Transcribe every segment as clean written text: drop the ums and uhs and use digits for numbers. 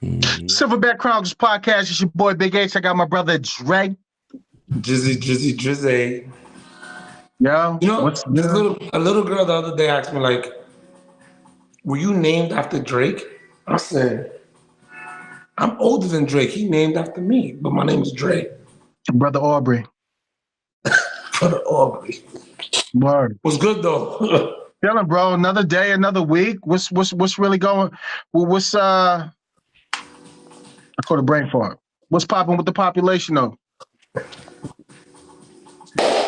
Silverback Chronicles podcast. It's your boy Big H. I got my brother Dre. Drizzy. Yo, You know, what's this good? a little girl the other day asked me like, "Were you named after Drake?" I said, "I'm older than Drake. He named after me, but my name is Dre." Brother Aubrey. Brother Aubrey. Word. Was good though. Chilling, bro. Another day, another week. What's really going? What's I caught a brain fart. What's popping with the population though?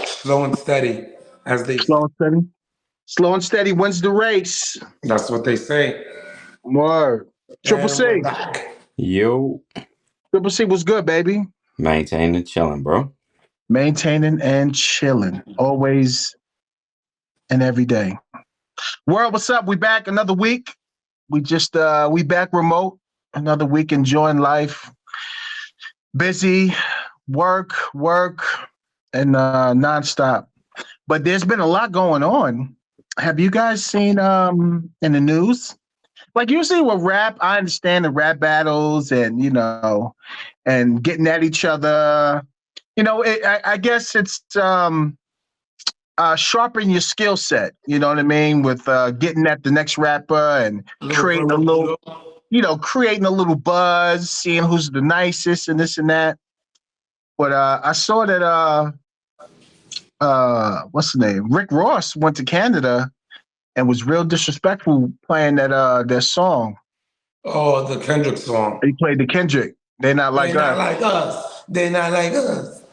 Slow and steady, as they. Slow and steady. Slow and steady wins the race. That's what they say. Word. Triple And C. we're back. Yo, Triple C was good, baby. maintaining chilling, bro. Maintaining and chilling. Always and every day. World, what's up? We back another week. We back remote. Another week enjoying life. Busy, work, and nonstop. But there's been a lot going on. Have you guys seen in the news? Like usually with rap, I understand the rap battles and and getting at each other. I guess it's sharpen your skill set. You know what I mean? With getting at the next rapper and creating creating a little buzz, seeing who's the nicest and this and that. But I saw that what's the name? Rick Ross went to Canada and was real disrespectful playing that song. Oh, the Kendrick song. He played the Kendrick. They're not like us. They're not like us.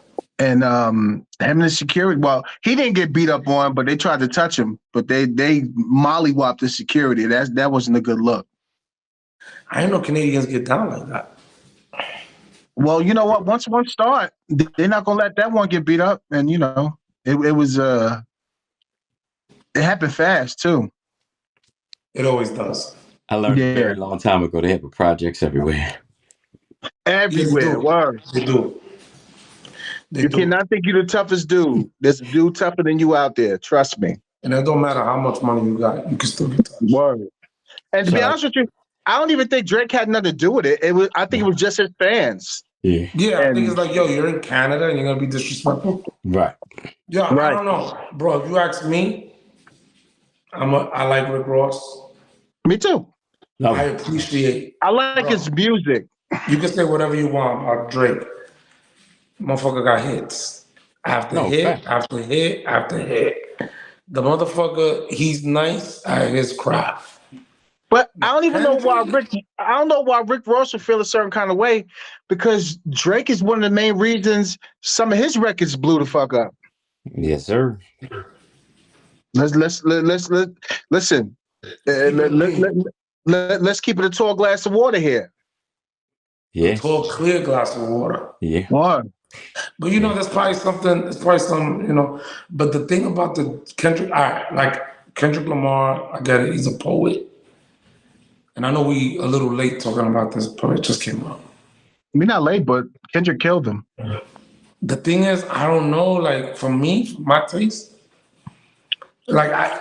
And him and the security. Well, he didn't get beat up on, but they tried to touch him. But they mollywopped the security. That wasn't a good look. I didn't know Canadians get down like that. Well, you know what? Once one start, they're not gonna let that one get beat up. And it was it happened fast too. It always does. I learned a very long time ago they have projects everywhere. Everywhere. Word. They do. You cannot think you're the toughest dude. There's a dude tougher than you out there. Trust me. And it don't matter how much money you got, you can still get touched. Word. And to be honest with you, I don't even think Drake had nothing to do with it. I think it was just his fans. Yeah. Yeah, I think it's like, yo, you're in Canada and you're gonna be disrespectful. Right. Yeah, I don't know, bro. If you ask me, I like Rick Ross. Me too. I appreciate. I like his music. You can say whatever you want about Drake. Motherfucker got hits after hit after hit after hit. The motherfucker, he's nice at his craft. But I don't even know why Rick Ross would feel a certain kind of way, because Drake is one of the main reasons some of his records blew the fuck up. Yes, sir. Let's listen. Let's keep it a tall glass of water here. Yeah. Tall, clear glass of water. Yeah. What? But there's probably something. There's probably some. But the thing about the Kendrick, like Kendrick Lamar, I get it. He's a poet. And I know we a little late talking about this, but it just came out. We're not late, but Kendrick killed him. The thing is, I don't know, like for me, for my taste, like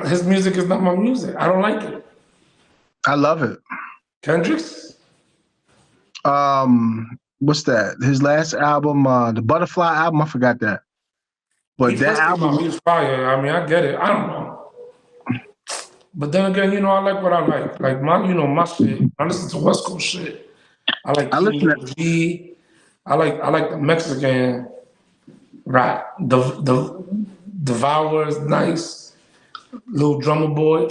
his music is not my music. I don't like it. I love it. Kendrick's? What's that? His last album, the Butterfly album, I forgot that. But that album, he's fire. I mean, I get it. I don't know. But then again, I like what I like. Like my shit. I listen to West Coast shit. I listen to G. I like the Mexican rap. The Devour is nice. Little Drummer Boy.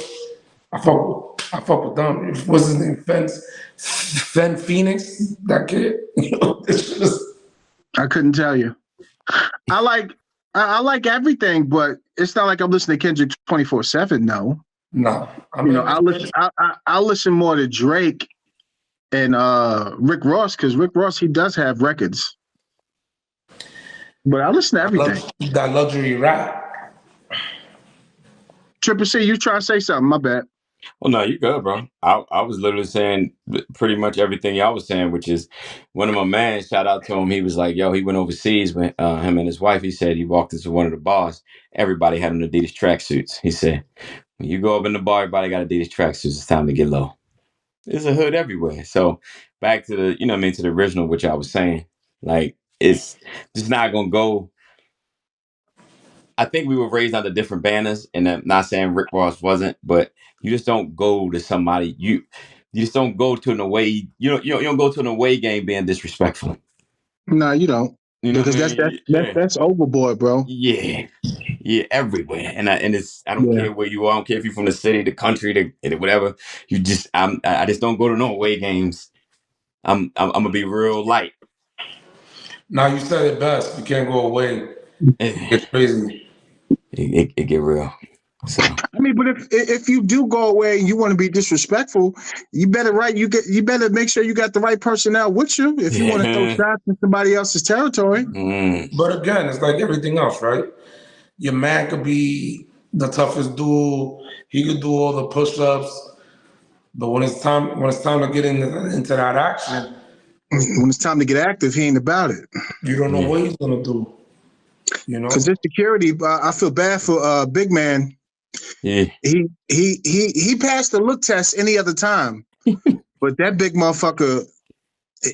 I fuck with them. What's his name? Fen Phoenix. That kid. I couldn't tell you. I like everything, but it's not like I'm listening to Kendrick 24/7. No. No, I listen more to Drake and Rick Ross, because Rick Ross, he does have records. But I listen to everything. That luxury rap. Triple C, you try to say something? My bad. Well, no, you good, bro. I was literally saying pretty much everything y'all was saying, which is one of my man, shout out to him. He was like, yo, he went overseas with him and his wife. He said he walked into one of the bars. Everybody had on Adidas tracksuits. He said, when you go up in the bar, everybody got Adidas tracksuits. It's time to get low. It's a hood everywhere. So back to the, to the original, which I was saying, like, it's just not gonna go. I think we were raised under different banners, and I'm not saying Rick Ross wasn't, but you just don't go to somebody. You just don't go to an away. You don't go to an away game being disrespectful. No, you don't. You know Because what I mean? that's overboard, bro. Yeah, everywhere, and I don't Yeah. care where you are. I don't care if you're from the city, the country, the whatever. I just don't go to no away games. I'm gonna be real light. Now you said it best. You can't go away. It's crazy. It get real. So I mean, but if you do go away and you want to be disrespectful, you better you better make sure you got the right personnel with you if you want to throw shots in somebody else's territory. But again, it's like everything else, right? Your man could be the toughest dude. He could do all the push-ups. But when it's time to get into that action, When it's time to get active, he ain't about it. you don't know what he's gonna do. You know, because insecurity. I feel bad for big man. yeah, He passed the look test any other time, but that big motherfucker,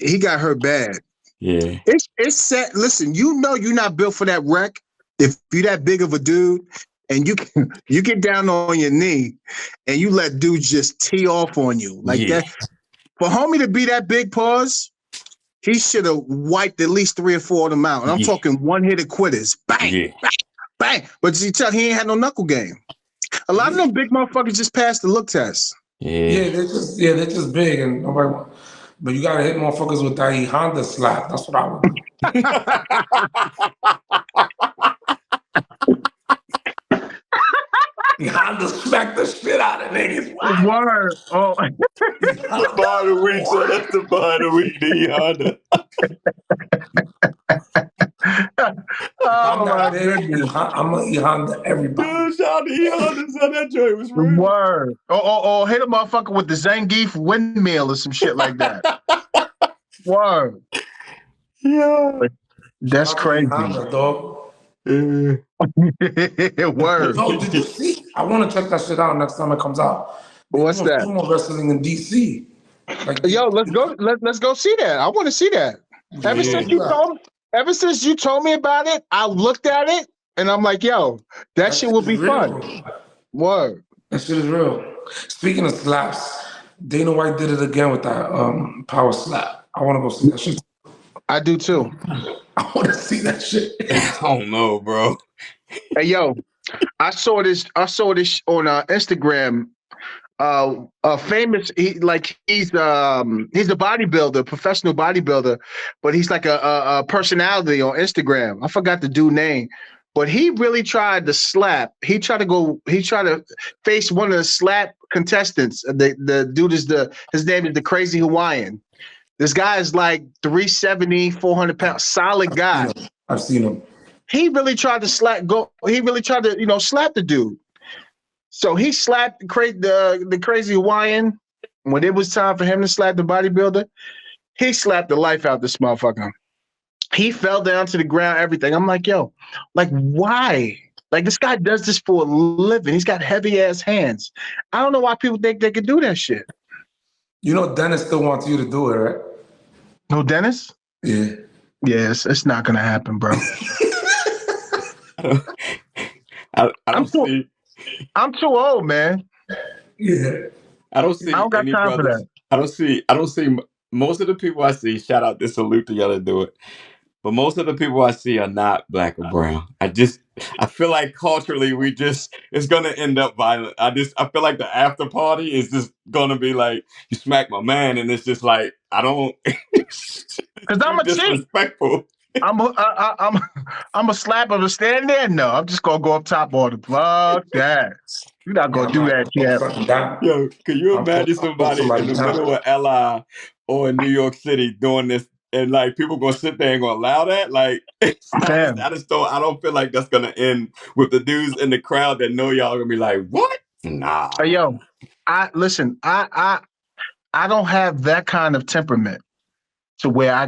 he got hurt bad. yeah. It's set. Listen, you're not built for that wreck. If you're that big of a dude and you get down on your knee and you let dudes just tee off on you like that. For homie to be that big, pause, he should have wiped at least 3 or 4 of them out. And I'm talking one-hitter quitters. Bang, bang, bang. But you tell he ain't had no knuckle game. A lot of them big motherfuckers just passed the look test. they're just big and nobody. But you gotta hit motherfuckers with that Honda slap. That's what I would do. Honda smack the shit out of niggas. Word. Oh. The bar of the week, so that's the bar of the week, the Honda. I'm not there. I'm gonna eat Honda everybody. Shout out to Honda, so that joint was real. Word. Oh, hit a motherfucker with the Zangief windmill or some shit like that. Word. Yeah. That's crazy. Honda, dog. Word. No, did you see? I want to check that shit out next time it comes out. What's that? Sumo wrestling in DC. Like, yo, let's go. Let's go see that. I want to see that. Ever since you told me about it, I looked at it and I'm like, yo, that shit will be fun. Word. That shit is real. Speaking of slaps, Dana White did it again with that power slap. I want to go see that shit. I do too. I want to see that shit. I don't know, bro. Hey, yo, I saw this on Instagram. Famous. He's a bodybuilder, professional bodybuilder, but he's like a personality on Instagram. I forgot the dude's name, but he really tried to slap. He tried to face one of the slap contestants. The dude his name is the Crazy Hawaiian. This guy is like 370, 400 pounds, solid guy. I've seen him. He really tried to slap the dude. So he slapped the Crazy Hawaiian. When it was time for him to slap the bodybuilder, he slapped the life out this motherfucker. He fell down to the ground, everything. I'm like, yo, like, why? Like, this guy does this for a living. He's got heavy-ass hands. I don't know why people think they could do that shit. You know Dennis still wants you to do it, right? No, Dennis? Yeah. Yes, it's not going to happen, bro. I'm too old, man. Yeah. I don't see. I don't got time for that. I don't see most of the people I see. Shout out to Salute to y'all to do it. But most of the people I see are not black or brown. I feel like culturally it's gonna end up violent. I feel like the after party is just gonna be like, you smack my man, and it's just like, I don't, because I'm a disrespectful. I'm a slapper to stand there. No, I'm just gonna go up top on the fuck that. You're not gonna do that, yeah. Yo, can you imagine somebody in the middle of LA or in New York City doing this? And like people gonna sit there and gonna allow that? Like, I don't feel like that's gonna end with the dudes in the crowd that know y'all gonna be like, what? Nah. Yo, I don't have that kind of temperament to where I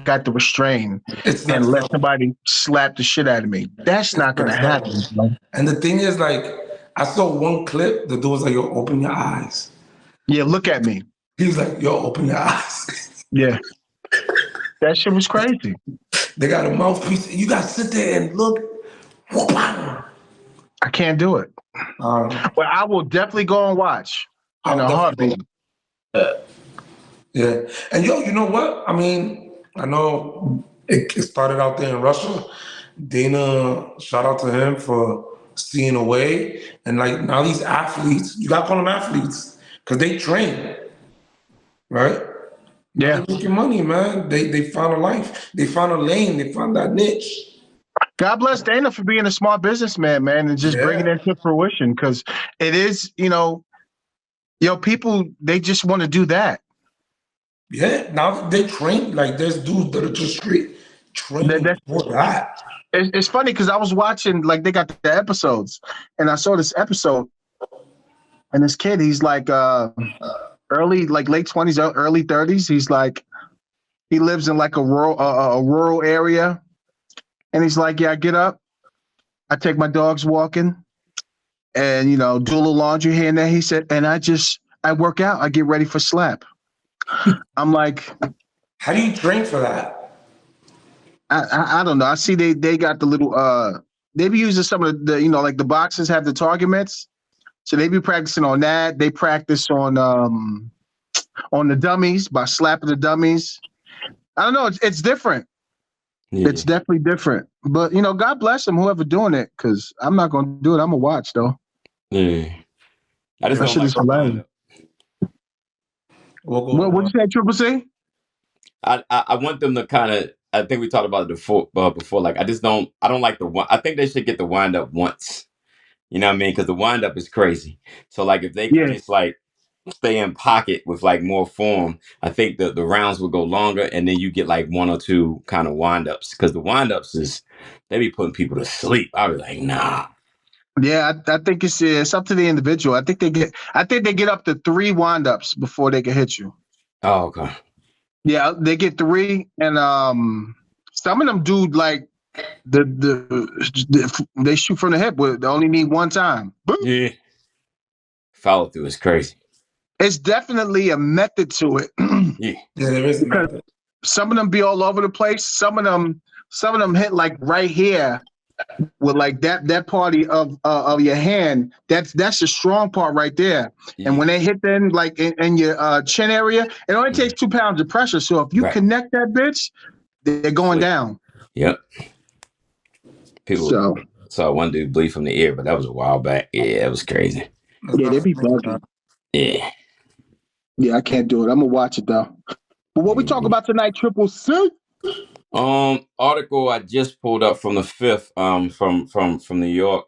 got to restrain and let somebody slap the shit out of me. That's not gonna happen. Bro. And the thing is, like, I saw one clip. The dude was like, "Yo, open your eyes." Yeah, look at me. He was like, "Yo, open your eyes." Yeah. That shit was crazy. They got a mouthpiece. You got to sit there and look. I can't do it. But I will definitely go and watch in a heartbeat. Yeah. And yo, you know what? I mean, I know it started out there in Russia. Dana, shout out to him for seeing a way. And like now these athletes, you gotta call them athletes because they train, right? Yeah. They're making money, man. They found a life. They found a lane. They found that niche. God bless Dana for being a smart businessman, man, and just bringing it to fruition because it is, people, they just want to do that. Yeah, now they train. Like there's dudes that are just straight training for that. It's funny because I was watching, like they got the episodes, and I saw this episode, and this kid, he's like early, like late 20s, early 30s. He's like, he lives in like a rural area, and he's like, yeah, I get up, I take my dogs walking, and do a little laundry here and there. He said, and I work out, I get ready for slap. I'm like, how do you train for that? I don't know. I see they got the little they be using some of the like the boxers have the target mitts, so they be practicing on that. They practice on the dummies by slapping the dummies. I don't know. It's different. Yeah. It's definitely different. But God bless them, whoever doing it, because I'm not gonna do it. I'm gonna watch though. Yeah, I just don't like hilarious. What you say, Triple C? I want them to kind of. I think we talked about it before. Like I don't like the one. I think they should get the wind up once. You know what I mean? Because the wind up is crazy. So like if they could just like stay in pocket with like more form, I think the rounds will go longer, and then you get like one or two kind of wind ups. Because the wind ups they be putting people to sleep. I was like, nah. Yeah, I think it's up to the individual. I think they get up to 3 wind-ups before they can hit you. Oh, okay. Yeah, they get 3, and some of them do like they shoot from the hip. They only need 1 time. Boom. Yeah, follow through is crazy. It's definitely a method to it. Yeah, there is a method. Some of them be all over the place. Some of them hit like right here. With like that part of your hand, that's the strong part right there. Yeah. And when they hit then like in your chin area, it only takes 2 pounds of pressure. So if you connect that bitch, they're going down. Yep. People saw one dude bleed from the ear, but that was a while back. Yeah, it was crazy. Yeah, they be bugging. Yeah. Yeah, I can't do it. I'm gonna watch it though. But what we talk about tonight, Triple C? Article I just pulled up from the 5th, from New York.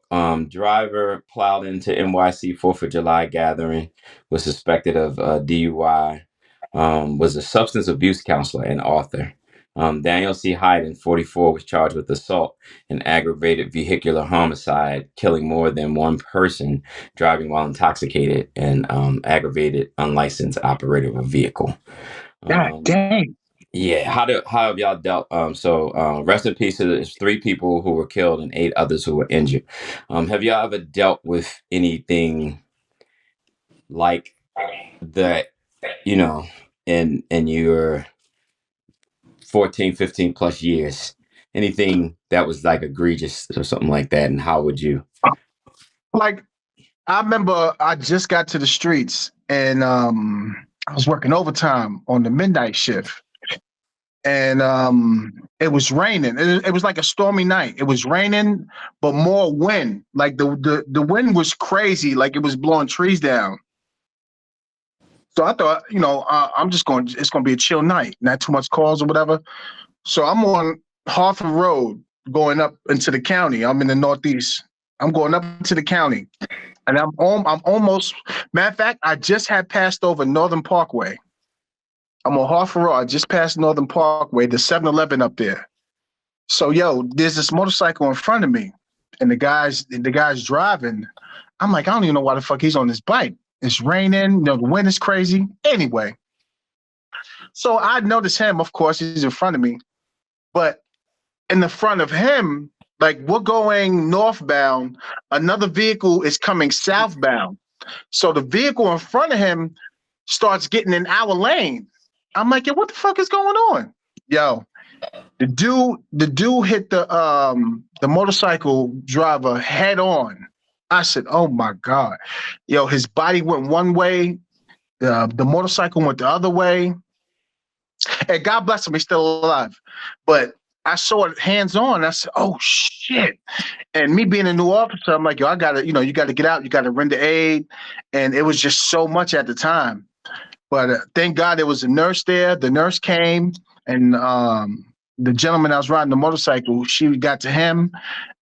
Driver plowed into NYC 4th of July gathering, was suspected of DUI, was a substance abuse counselor and author. Daniel C. Hayden, 44, was charged with assault and aggravated vehicular homicide, killing more than one person, driving while intoxicated, and aggravated unlicensed operator of a vehicle. God dang. Yeah, how have y'all dealt? So rest in peace to there's 3 people who were killed and 8 others who were injured. Have y'all ever dealt with anything like that, in your 14, 15 plus years? Anything that was like egregious or something like that, and how would you? Like, I remember I just got to the streets and I was working overtime on the midnight shift. And it was raining. It was like a stormy night. It was raining, but more wind. Like the wind was crazy. Like it was blowing trees down. So I thought, it's going to be a chill night, not too much calls or whatever. So I'm on Hartford Road going up into the county. I'm in the Northeast. I'm going up to the county, and I'm almost. Matter of fact, I just had passed over Northern Parkway. I'm on Hartford Road. I just passed Northern Parkway, the 7-Eleven up there. So, there's this motorcycle in front of me, and the guy's driving. I'm like, I don't even know why the fuck he's on this bike. It's raining. The wind is crazy. Anyway, so I noticed him. Of course, he's in front of me, but in the front of him, like we're going northbound, another vehicle is coming southbound. So the vehicle in front of him starts getting in our lane. I'm like, yo, what the fuck is going on? Yo, the dude hit the motorcycle driver head on. I said, oh my God. Yo, his body went one way, the motorcycle went the other way. And God bless him, he's still alive. But I saw it hands on. I said, oh shit. And me being a new officer, I'm like, yo, I gotta, you gotta get out, you gotta render aid. And it was just so much at the time. But thank God there was a nurse there. The nurse came, and the gentleman I was riding the motorcycle, she got to him.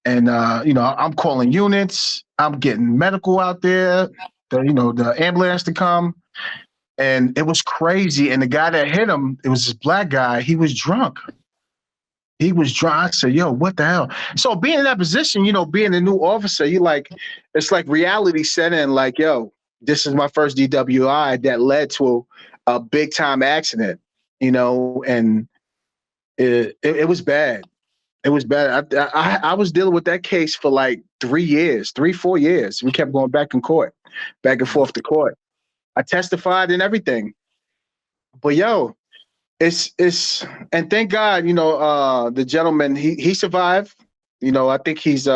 And, I'm calling units. I'm getting medical out there, the ambulance to come. And it was crazy. And the guy that hit him, it was this black guy. He was drunk. I said, yo, what the hell? So being in that position, being a new officer, it's like reality set in, like, yo, this is my first DWI that led to a big time accident, and it was bad. It was bad. I was dealing with that case for like 4 years. We kept going back and forth to court. I testified and everything. But yo, it's and thank God, the gentleman, he survived. I think he's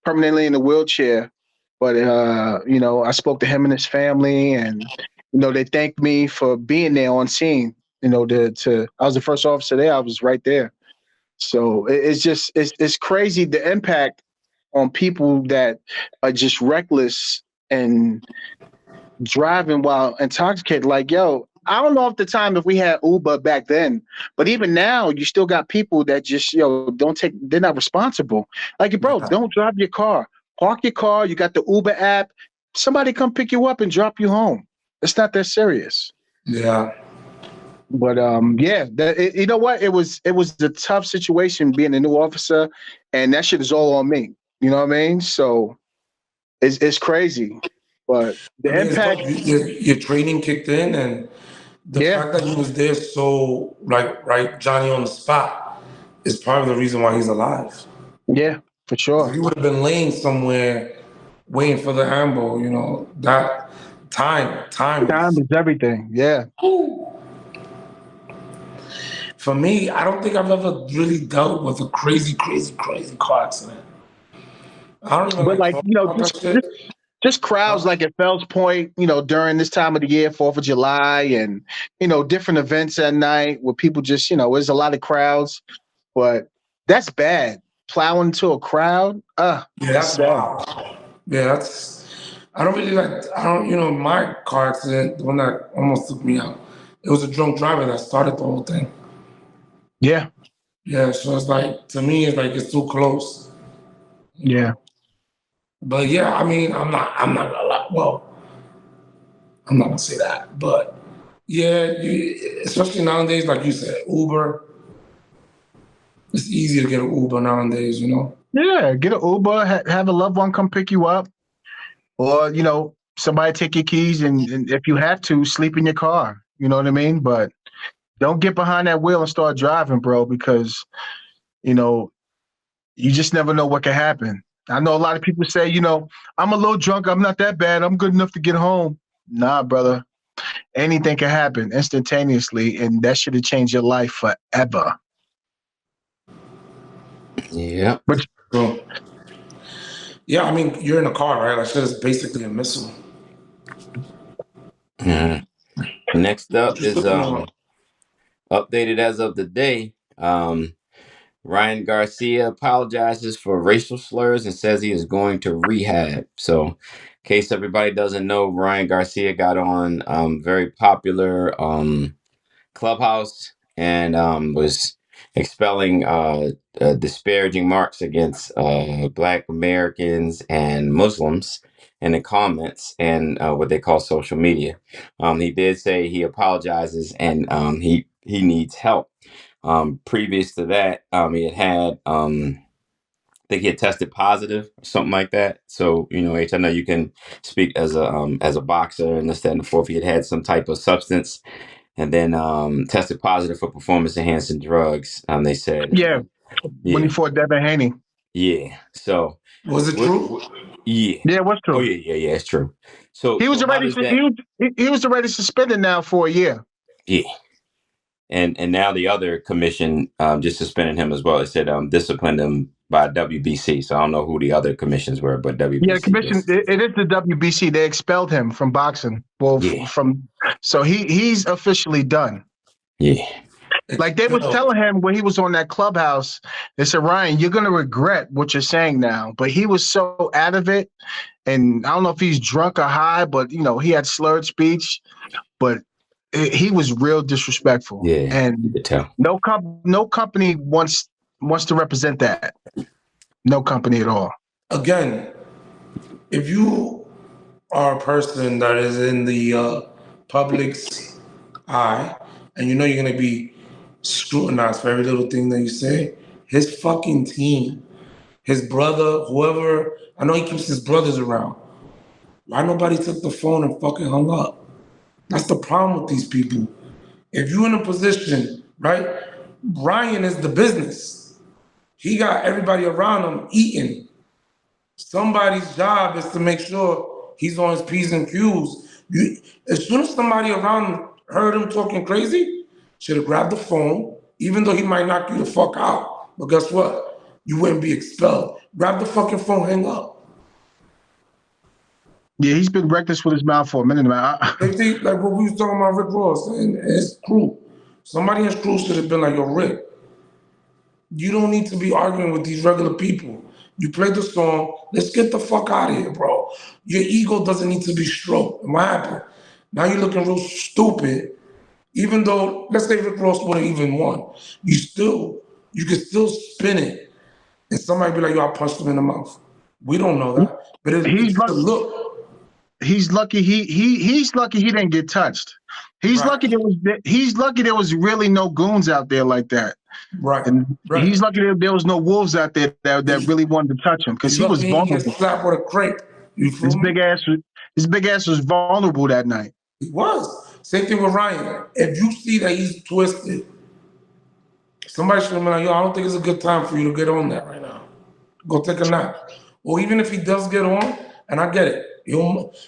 permanently in a wheelchair. But I spoke to him and his family, and they thanked me for being there on scene. I was the first officer there. I was right there. So it's crazy the impact on people that are just reckless and driving while intoxicated. Like, yo, I don't know if we had Uber back then, but even now, you still got people that just, they're not responsible. Like, bro, don't drive your car. Park your car. You got the Uber app. Somebody come pick you up and drop you home. It's not that serious. Yeah. But you know what? It was a tough situation being a new officer, and that shit is all on me. You know what I mean? So it's crazy. But the impact, your training kicked in, and the fact that he was there so right Johnny on the spot is part of the reason why he's alive. Yeah, for sure. If he would have been laying somewhere waiting for the ambo, that time is everything. Yeah. For me, I don't think I've ever really dealt with a crazy car accident. I don't even just crowds like at Fells Point, during this time of the year, 4th of July, and, different events at night where people just, there's a lot of crowds, but that's bad. Plowing into a crowd. That's wild. Yeah, my car accident, the one that almost took me out, it was a drunk driver that started the whole thing. Yeah. Yeah, so it's like, to me, it's too close. Yeah. But yeah, I mean, I'm not gonna lie. Well, I'm not gonna say that, but yeah, especially nowadays, like you said, Uber. It's easy to get an Uber nowadays, Yeah, get an Uber, have a loved one come pick you up, or somebody take your keys, and if you have to, sleep in your car. You know what I mean? But don't get behind that wheel and start driving, bro, because you just never know what can happen. I know a lot of people say, I'm a little drunk. I'm not that bad. I'm good enough to get home. Nah, brother. Anything can happen instantaneously, and that should have changed your life forever. Yeah. But, yeah, I mean, you're in a car, right? That shit is basically a missile. Next up is updated as of the day. Ryan Garcia apologizes for racial slurs and says he is going to rehab. So, in case everybody doesn't know, Ryan Garcia got on very popular Clubhouse and was expelling disparaging marks against Black Americans and Muslims in the comments and what they call social media. He did say he apologizes and he needs help. Previous to that, he had I think he had tested positive or something like that. So, H, I know you can speak as a boxer and this, that, and the fourth. He had some type of substance and then tested positive for performance enhancing drugs. They said, when he fought Devin Haney. Yeah. So Was it what? true? Yeah. Yeah, what's Oh true? yeah. It's true. So He was how already does that? he was already suspended now for a year. Yeah. And now the other commission just suspended him as well. It said disciplined him by WBC. So I don't know who the other commissions were, but Yeah, the WBC commission. just It is the WBC. They expelled him from boxing. Well, yeah, from so he's officially done. yeah, Like they was Expelled. telling him when he was on that clubhouse, they said, Ryan, you're gonna regret what you're saying now. But he was so out of it, and I don't know if he's drunk or high, but he had slurred speech. But he was real disrespectful, yeah. You and could tell. no company wants to represent that. No company at all. Again, if you are a person that is in the public's eye, and you know you're gonna be scrutinized for every little thing that you say, his fucking team, his brother, whoever, I know he keeps his brothers around. Why nobody took the phone and fucking hung up? That's the problem with these people. If you're in a position, right? Ryan is the business. He got everybody around him eating. Somebody's job is to make sure he's on his P's and Q's. As soon as somebody around him heard him talking crazy, should have grabbed the phone, even though he might knock you the fuck out. But guess what? You wouldn't be expelled. Grab the fucking phone, hang up. Yeah, he's been reckless with his mouth for a minute now. They think like what we was talking about Rick Ross and his crew. Somebody in his crew should have been like, yo, Rick, you don't need to be arguing with these regular people. You played the song, let's get the fuck out of here, bro. Your ego doesn't need to be stroked. And what happened? Now you're looking real stupid, even though, let's say Rick Ross would have even won. You could still spin it. And somebody be like, yo, I punched him in the mouth. We don't know that. But He's it's the look. He's lucky he's lucky he didn't get touched. He's Right. lucky there was really no goons out there like that. Right. And Right. he's lucky there was no wolves out there that really wanted to touch him because he was He vulnerable. gets slapped with a crepe. You feel His me? big ass was vulnerable that night. He was. Same thing with Ryan. If you see that he's twisted, somebody should have been like, yo, I don't think it's a good time for you to get on that right now. Go take a nap. Or even if he does get on, and I get it,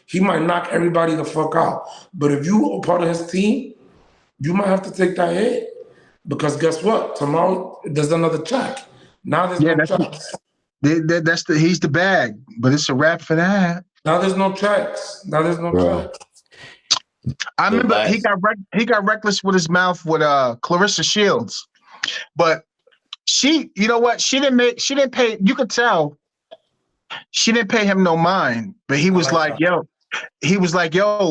he might knock everybody the fuck out. But if you are part of his team, you might have to take that hit. Because guess what? Tomorrow there's another check. Now there's no checks. He's the bag, but it's a wrap for that. Now there's no checks. Bro. I remember he got reckless with his mouth with Clarissa Shields, but she, you know what? She didn't pay. You could tell she didn't pay him no mind. But he was like, yo,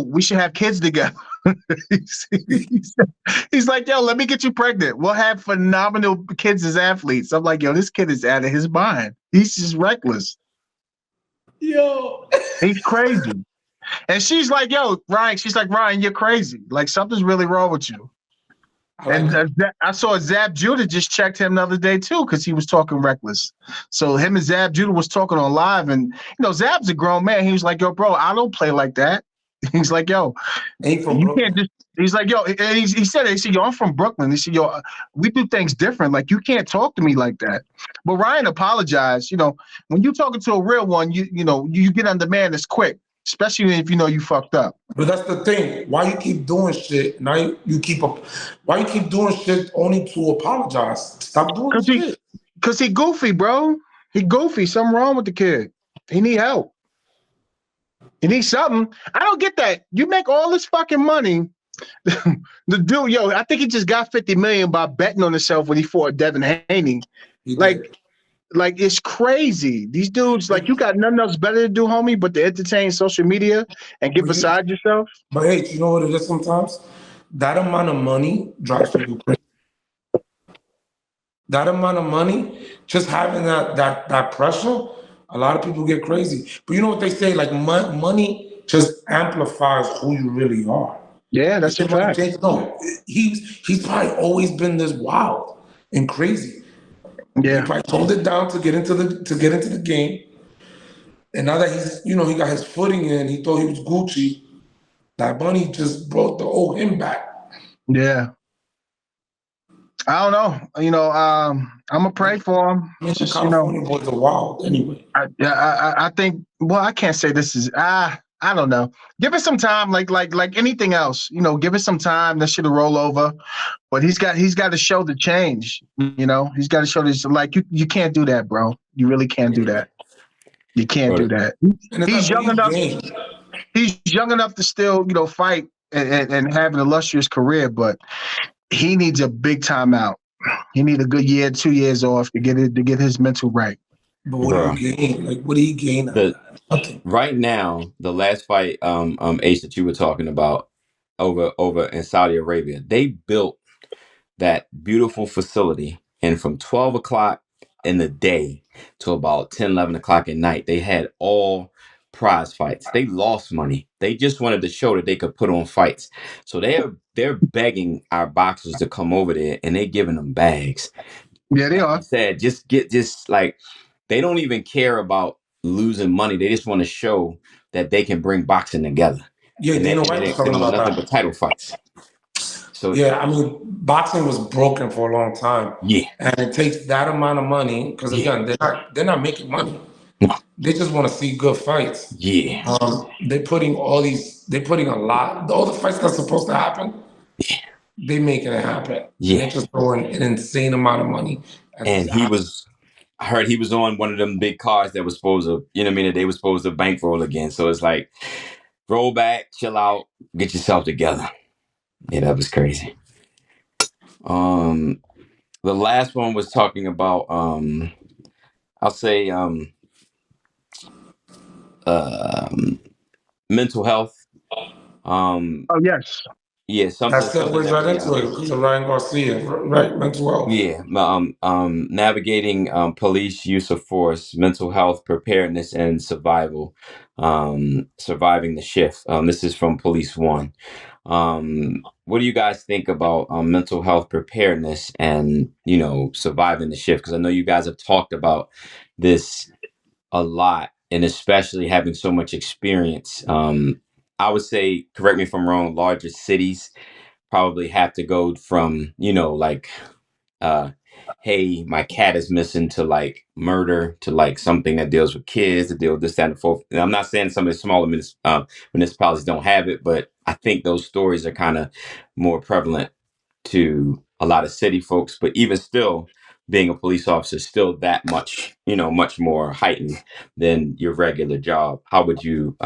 we should have kids together. He's like, yo, let me get you pregnant. We'll have phenomenal kids as athletes. I'm like, yo, this kid is out of his mind. He's just reckless. Yo, he's crazy. And she's like, yo, Ryan, you're crazy. Like, something's really wrong with you. I saw Zab Judah just checked him the other day, too, because he was talking reckless. So him and Zab Judah was talking on live. And, Zab's a grown man. He was like, yo, bro, I don't play like that. He's like, yo, you can't just, he's like, yo, and he said, yo, I'm from Brooklyn. He said, yo, we do things different. Like, you can't talk to me like that. But Ryan apologized. When you're talking to a real one, you get on demand as quick. Especially if you fucked up. But that's the thing. Why you keep doing shit? Now why you keep doing shit only to apologize? Stop doing shit. Because he goofy, bro. He goofy. Something wrong with the kid. He need help. He needs something. I don't get that. You make all this fucking money. The dude, I think he just got $50 million by betting on himself when he fought Devin Haney. Like it's crazy. These dudes, like, you got nothing else better to do, homie, but to entertain social media and get beside yourself. But hey, you know what it is sometimes? That amount of money drives people crazy. That amount of money, just having that pressure, a lot of people get crazy. But you know what they say? Like, money just amplifies who you really are. Yeah, that's a fact. No, he's probably always been this wild and crazy. Yeah, he probably toned it down to get into the game, and now that he's he got his footing in, he thought he was Gucci. That money just brought the old him back. Yeah, I don't know. I'm gonna pray for him. I mean, the Just California boys are wild anyway. I think. Well, I can't say this is. I don't know. Give it some time, like anything else. Give it some time. That should have roll over. But he's got to show the change. He's got to show this. Like you can't do that, bro. You really can't do that. You can't do that. And it's He's like, young what enough. game? He's young enough to still, fight and have an illustrious career. But he needs a big time out. He needs a good year, 2 years off to get his mental right. But what do you gain? Like, what do you gain? Nothing. Right now, the last fight, Ace, that you were talking about over in Saudi Arabia, they built that beautiful facility, and from 12 o'clock in the day to about 10, 11 o'clock at night, they had all prize fights. They lost money. They just wanted to show that they could put on fights. So they're begging our boxers to come over there, and they're giving them bags. Yeah, they Like are. you said, just like they don't even care about losing money. They just want to show that they can bring boxing together. Yeah, And Dana they White was talking want about nothing that. but title fights. So yeah, I mean, boxing was broken for a long time. Yeah. And it takes that amount of money because again, they're not making money. No. They just want to see good fights. Yeah. They're putting a lot. All the fights that's supposed to happen, they making it happen. Yeah. They're just throwing an insane amount of money. And I heard he was on one of them big cars that was supposed to, that they were supposed to bankroll again. So it's like, roll back, chill out, get yourself together. Yeah, that was crazy. The last one was talking about, I'll say, mental health. Oh yes. Yeah, something. That segues right into it because of Ryan Garcia, right? Mental health. Yeah, navigating police use of force, mental health preparedness and survival, surviving the shift. This is from Police One. What do you guys think about mental health preparedness and surviving the shift? Because I know you guys have talked about this a lot, and especially having so much experience. I would say, correct me if I'm wrong, larger cities probably have to go from like hey, my cat is missing, to like murder, to like something that deals with kids, to deal with this, that, and the fourth. And I'm not saying some of the smaller municipalities don't have it, but I think those stories are kind of more prevalent to a lot of city folks. But even still, being a police officer is still that much, much more heightened than your regular job. How would you,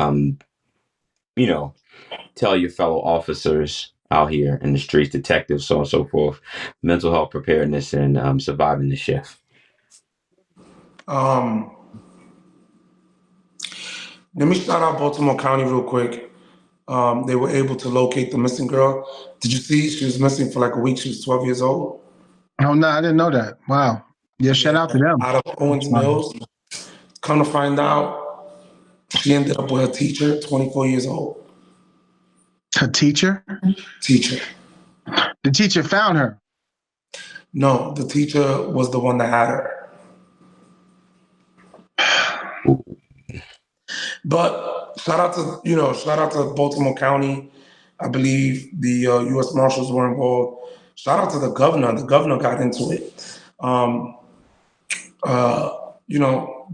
tell your fellow officers out here in the streets, detectives, so on and so forth, mental health preparedness and surviving the shift? Let me shout out Baltimore County real quick. They were able to locate the missing girl. Did you see? She was missing for like a week. She was 12 years old. Oh no, I didn't know that. Wow. Yeah, shout out to them. Out of Owens Mills. Come to find out, she ended up with her teacher, 24 years old. Her teacher? Teacher. The teacher found her. No, the teacher was the one that had her. But shout out to Baltimore County. I believe the U.S. Marshals were involved. Shout out to the governor. The governor got into it.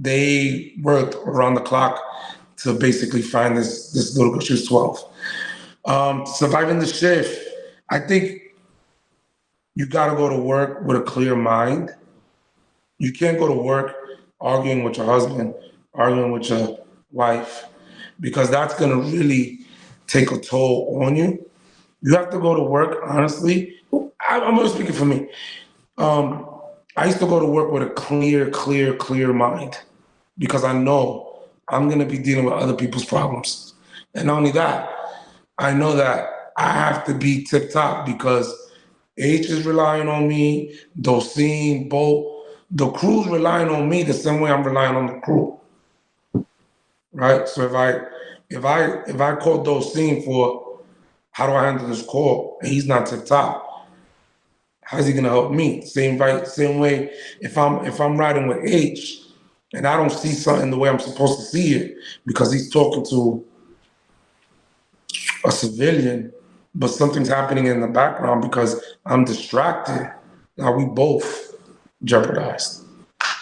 They worked around the clock to basically find this little girl. She was 12. Surviving the shift. I think you got to go to work with a clear mind. You can't go to work arguing with your husband, arguing with your wife, because that's going to really take a toll on you. You have to go to work, honestly. I'm going to speak it for me. I used to go to work with a clear mind, because I know I'm going to be dealing with other people's problems. And not only that, I know that I have to be tip top because H is relying on me, Doseen, Bo, the crew's relying on me the same way I'm relying on the crew. Right? So if I call Doseen for how do I handle this call and he's not tip top, how's he gonna help me? Same way if I'm riding with H and I don't see something the way I'm supposed to see it because he's talking to a civilian, but something's happening in the background because I'm distracted. now we both jeopardized.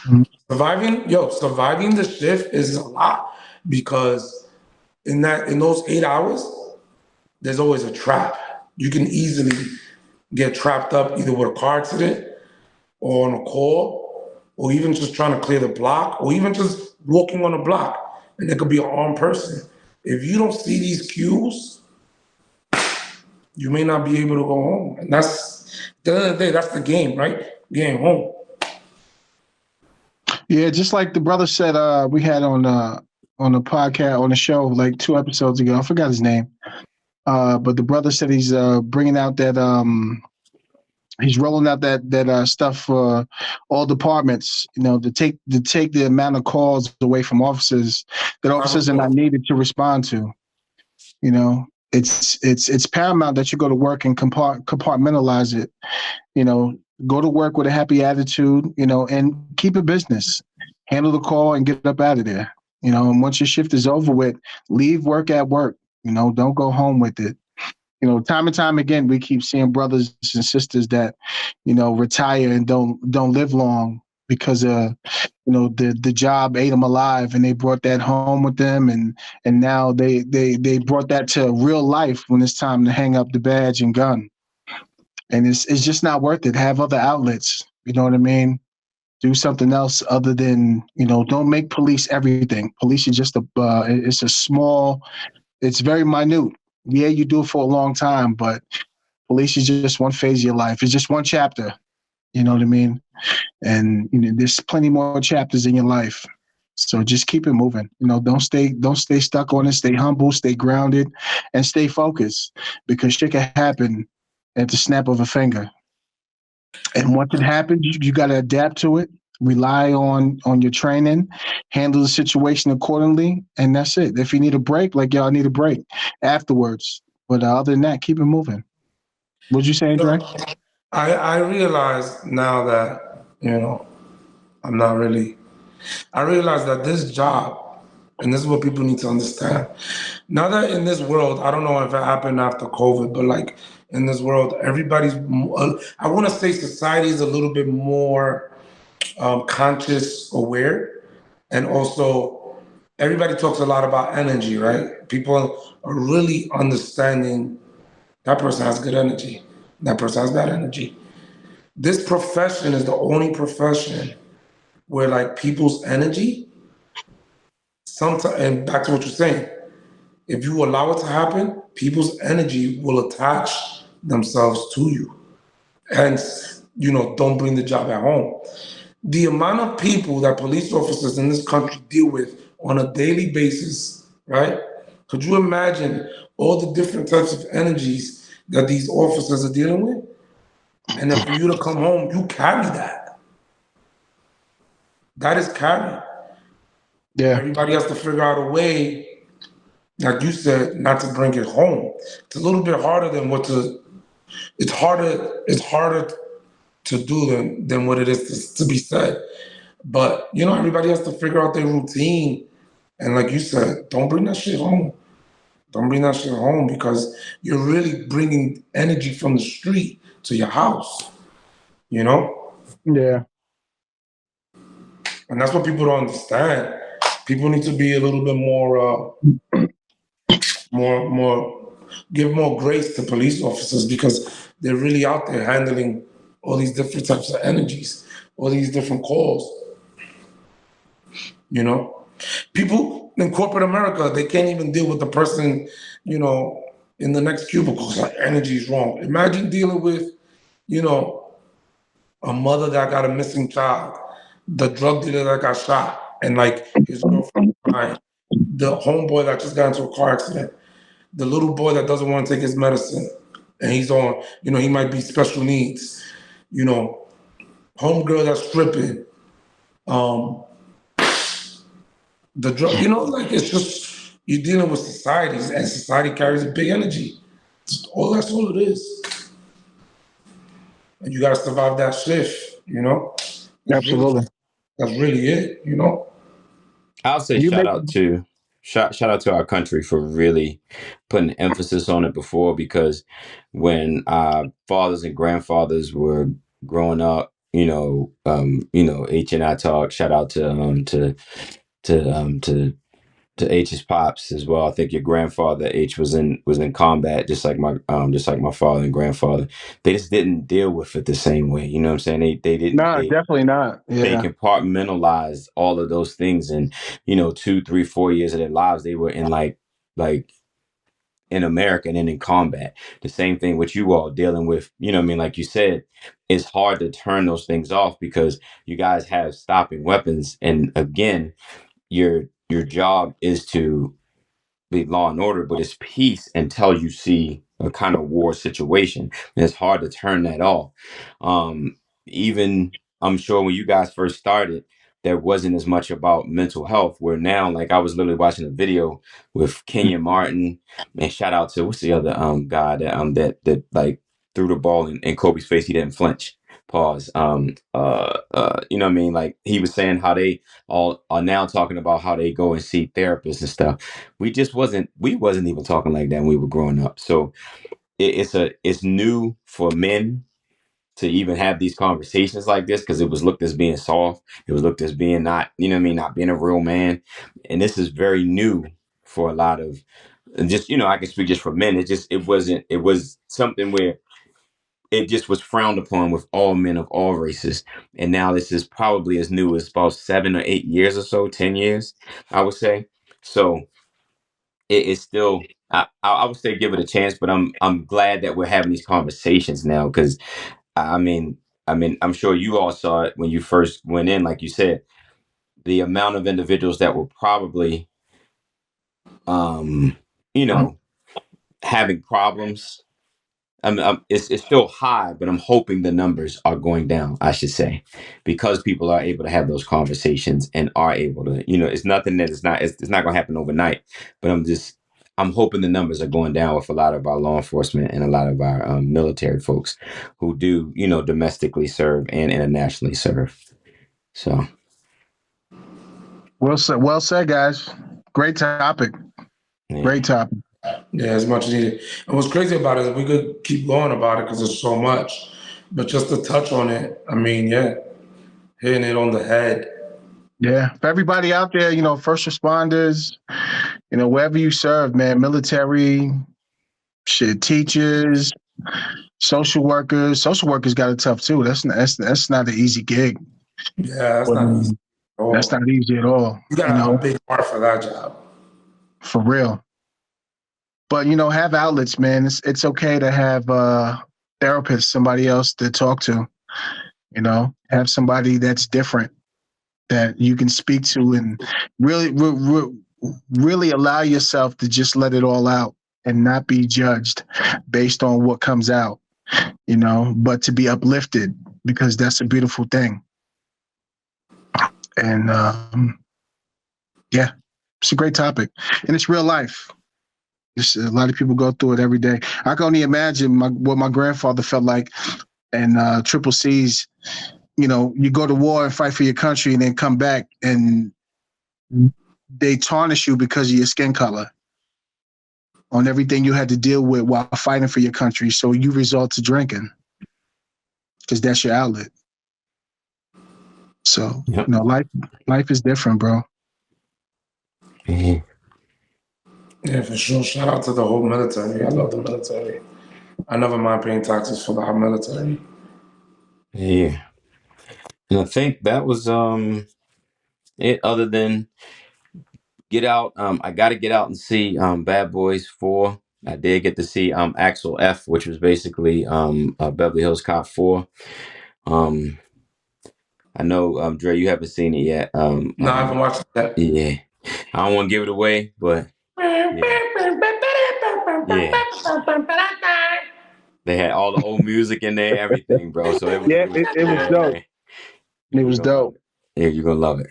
Mhm. Surviving the shift is a lot because in those 8 hours, there's always a trap. You can easily get trapped up either with a car accident or on a call, or even just trying to clear the block, or even just walking on a block, and there could be an armed person. If you don't see these cues, you may not be able to go home. And that's, at the end of the day, that's the game, right? Getting home. Yeah, just like the brother said, we had on the podcast on the show like 2 episodes ago. I forgot his name, but the brother said he's bringing out that he's rolling out that stuff for all departments. You know, to take the amount of calls away from officers that officers are not needed to respond to. You know, it's paramount that you go to work and compartmentalize it. You know, go to work with a happy attitude, you know, and keep a business. Handle the call and get up out of there. You know, and once your shift is over with, leave work at work. You know, don't go home with it. You know, time and time again, we keep seeing brothers and sisters that, you know, retire and don't live long because you know, the job ate them alive, and they brought that home with them, and now they brought that to real life when it's time to hang up the badge and gun. And it's just not worth it. Have other outlets. You know what I mean? Do something else other than, you know, don't make police everything. Police is just it's a small, it's very minute. Yeah, you do it for a long time, but police is just one phase of your life. It's just one chapter. You know what I mean? And you know, there's plenty more chapters in your life. So just keep it moving. You know, don't stay stuck on it. Stay humble, stay grounded, and stay focused, because shit can happen at the snap of a finger. And once it happens, you got to adapt to it. Rely on your training, handle the situation accordingly, and that's it. If you need a break, like y'all need a break afterwards. But other than that, keep it moving. What'd you say, Dre? I realize now that, you know, I realize that this job, and this is what people need to understand. Now that in this world, I don't know if it happened after COVID, but like in this world, everybody's, I want to say society is a little bit more conscious, aware, and also everybody talks a lot about energy, right? People are really understanding that person has good energy, that person has bad energy. This profession is the only profession where like people's energy, sometimes, and back to what you're saying, if you allow it to happen, people's energy will attach themselves to you. Hence, you know, don't bring the job at home. The amount of people that police officers in this country deal with on a daily basis, right? Could you imagine all the different types of energies that these officers are dealing with? And then for you to come home, you carry that. That is carry. Yeah. Everybody has to figure out a way, like you said, not to bring it home. It's a little bit harder than it's harder to do than what it is to be said. But, you know, everybody has to figure out their routine. And like you said, don't bring that shit home. Don't bring that shit home, because you're really bringing energy from the street to your house, you know? Yeah. And that's what people don't understand. People need to be a little bit more, give more grace to police officers, because they're really out there handling all these different types of energies, all these different calls. You know, people in corporate America, they can't even deal with the person, you know, in the next cubicle. Like, energy is wrong. Imagine dealing with, you know, a mother that got a missing child, the drug dealer that got shot, and like his girlfriend crying, the homeboy that just got into a car accident, the little boy that doesn't want to take his medicine, and he's on, you know, he might be special needs, you know, homegirl that's stripping, the drug, you know, like it's just, you're dealing with societies, and society carries a big energy. That's all it is. And you got to survive that shift, you know? Absolutely. That's really it, you know? I'll say shout out to our country for really putting emphasis on it before, because when our fathers and grandfathers were growing up. H and I talk. Shout out to H's pops as well. I think your grandfather H was in combat, just like my father and grandfather. They just didn't deal with it the same way. You know what I'm saying? They didn't No, definitely not. they Yeah. compartmentalized all of those things, and 2, 3, 4 years of their lives they were in like in America and then in combat. The same thing with you all dealing with, what I mean, like you said, it's hard to turn those things off because you guys have stopping weapons, and again, your job is to be law and order, but it's peace until you see a kind of war situation. And it's hard to turn that off. Even I'm sure when you guys first started, there wasn't as much about mental health. Where now, like I was literally watching a video with Kenyon Martin, and shout out to what's the other guy that like threw the ball in Kobe's face, he didn't flinch. Pause. You know what I mean? Like he was saying how they all are now talking about how they go and see therapists and stuff. We wasn't even talking like that when we were growing up. So it's new for men to even have these conversations like this because it was looked as being soft. It was looked as being not, not being a real man. And this is very new for a lot of, and just, I can speak just for men. It was something where it just was frowned upon with all men of all races. And now this is probably as new as about 7 or 8 years or so, 10 years, I would say. So it's still, I would say give it a chance, but I'm glad that we're having these conversations now because I mean, I'm sure you all saw it when you first went in, like you said, the amount of individuals that were probably, you know, having problems. It's still high, but I'm hoping the numbers are going down, I should say, because people are able to have those conversations and are able to, it's nothing that it's not going to happen overnight, but I'm hoping the numbers are going down with a lot of our law enforcement and a lot of our military folks who do, domestically serve and internationally serve. So. Well said, guys. Great topic. Yeah. Great topic. Yeah, it's much needed. And what's crazy about it is we could keep going about it because there's so much. But just to touch on it, I mean, yeah, hitting it on the head. Yeah. For everybody out there, first responders, wherever you serve, man, military, teachers, social workers. Social workers got it tough too. That's not an easy gig. Yeah, that's not easy at all. That's not easy at all. You gotta have a big heart for that job. For real. But have outlets, man. It's okay to have therapists, somebody else to talk to. Have somebody that's different that you can speak to and really allow yourself to just let it all out and not be judged based on what comes out. But to be uplifted because that's a beautiful thing. And yeah, it's a great topic, and it's real life. A lot of people go through it every day. I can only imagine what my grandfather felt like and Triple C's. You go to war and fight for your country and then come back and they tarnish you because of your skin color on everything you had to deal with while fighting for your country. So you resort to drinking because that's your outlet. So, yep. Life is different, bro. Mm-hmm. Yeah, for sure. Shout out to the whole military. I love the military. I never mind paying taxes for the military. Yeah. And I think that was it, other than Get Out. I got to get out and see Bad Boys 4. I did get to see Axel F, which was basically Beverly Hills Cop 4. I know, Dre, you haven't seen it yet. No, I haven't watched it yet. Yeah. I don't want to give it away, but yeah. They had all the old music in there, everything, bro. So it was it was dope. Man. It was dope. Yeah, you're gonna love it.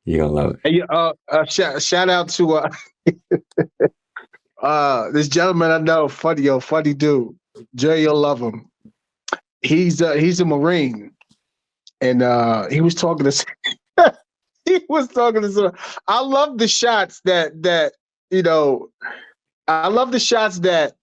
You're gonna love Hey, it. shout out to this gentleman I know, funny dude. Jay, you'll love him. He's a Marine, and he was talking to. I love the shots that I love the shots that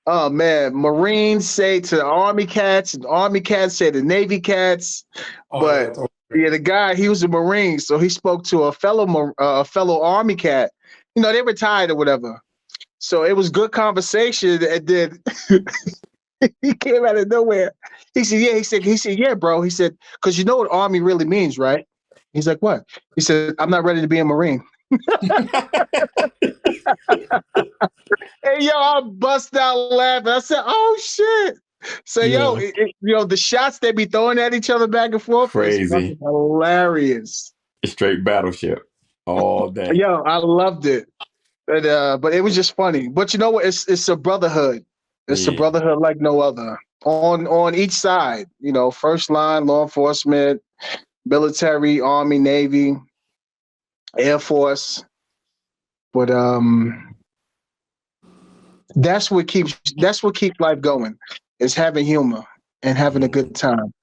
Oh man, Marines say to the Army cats, and Army cats say to Navy cats. Oh, But yeah, yeah, the guy, he was a Marine, so he spoke to a fellow Army cat. You know, they retired or whatever. So it was good conversation, and then he came out of nowhere. He said, "Yeah." He said, "Yeah, bro." He said, "Because you know what Army really means, right?" He's like, "What?" He said, "I'm not ready to be a Marine." Hey, yo, I bust out laughing. I said, "Oh shit!" So, yo, Yeah. the shots they be throwing at each other back and forth is fucking Crazy. hilarious. Straight battleship all day. Yo, I loved it. But it was just funny. But you know what? It's a brotherhood. It's a Yeah. brotherhood like no other. On each side, first line, law enforcement, military, Army, Navy, Air Force. But that's what keeps life going, is having humor and having a good time.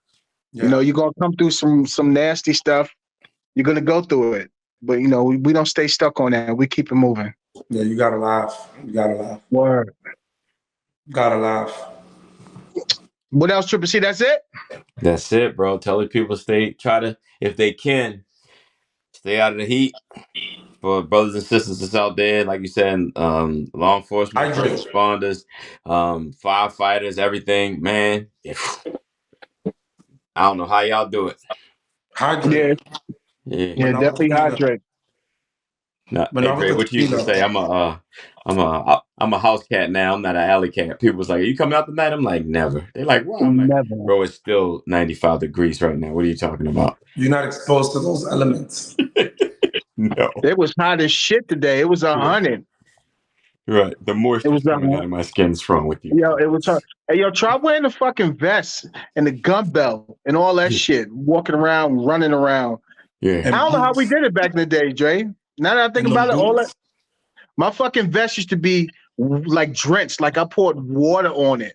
Yeah. You're gonna come through some nasty stuff. You're gonna go through it. But we don't stay stuck on that. We keep it moving. Yeah, you gotta laugh. You gotta laugh. Word. Gotta laugh. What else, Triple C? That's it? That's it, bro. Tell the people try to, if they can, stay out of the heat. For brothers and sisters that's out there, like you said, law enforcement, first Hydrate. responders, firefighters, everything, man. I don't know how y'all do it. Hydrate. Yeah. Yeah, But not with definitely tequila. hydrate. No, But hey not with Dre, the what you used to tequila. say? I'm a house cat now. I'm not an alley cat. People was like, "Are you coming out tonight?" I'm like, "Never." They're like, "Why?" I'm like, Never. "Bro, it's still 95 degrees right now. What are you talking about?" You're not exposed to those elements. No. It was hot as shit today. It was 100. Right. The It moisture's was coming out of my skin's wrong with you. it was hot. Hey, yo, try wearing the fucking vest and the gun belt and all that shit. Walking around, running around. Yeah. I And don't know how we boots. did it back in the day, Dre. Now that I think And about them it, all that boots. my fucking vest used to be like drenched, like I poured water on it.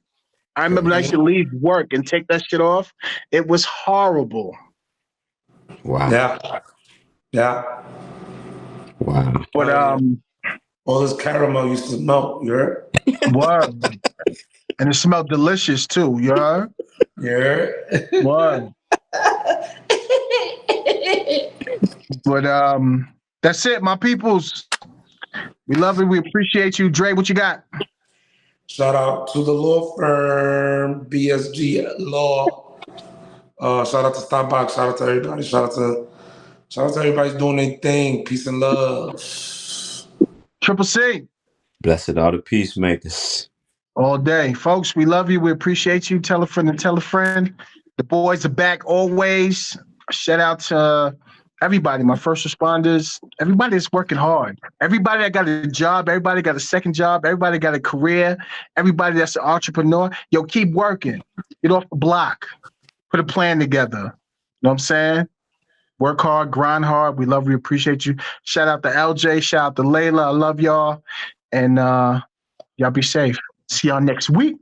I remember I used to leave work and take that shit off. It was horrible. Wow. Yeah. Yeah. Wow. But All this caramel used to melt. You heard? word. And it smelled delicious too, you heard? Yeah. Word. But that's it, my peoples. We love it. We appreciate you. Dre, what you got? Shout out to the law firm, BSG Law. Shout out to Starbucks. Shout out to everybody. Shout out to everybody's doing their thing. Peace and love. Triple C. Blessed are the peacemakers. All day. Folks, we love you. We appreciate you. Tell a friend and tell a friend. The boys are back always. Shout out to everybody, my first responders, everybody that's working hard. Everybody that got a job, everybody got a second job, everybody got a career, everybody that's an entrepreneur. Yo, keep working. Get off the block. Put a plan together. You know what I'm saying? Work hard, grind hard. We love you, appreciate you. Shout out to LJ, shout out to Layla. I love y'all. And y'all be safe. See y'all next week.